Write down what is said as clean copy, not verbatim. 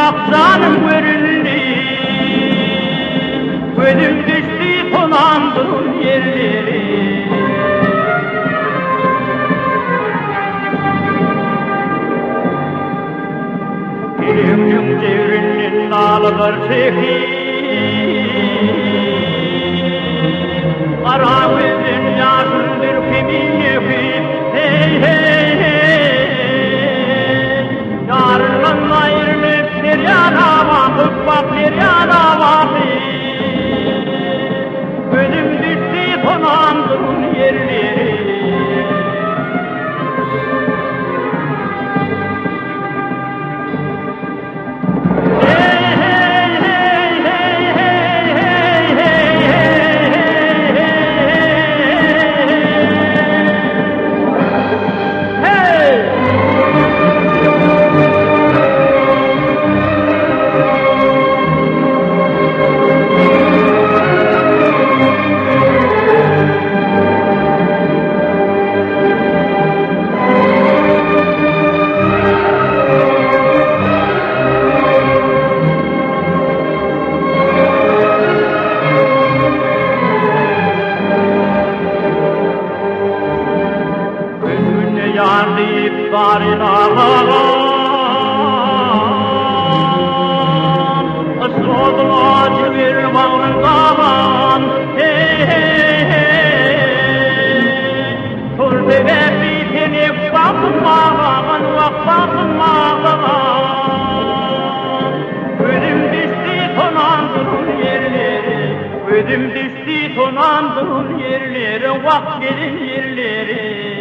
aksanım göründü, gözüm düştü tonandığım yerleri. Dilimcik devrinin dağlıdır çekip, kara gözün yaşın dürkümün yıkıp, hey hey hey, yarından ayrılıp deryana bakıp bak deryana bakıp, gözüm düştü tonandığım yerleri. Yandık barınağım, ısrodulacı bir bağrından, hey hey hey, tur bebeği tenip bakmağın, vak bakmağın, gözüm düştü tonandığın yerleri, gözüm düştü tonandığın yerleri, vak gelin yerleri.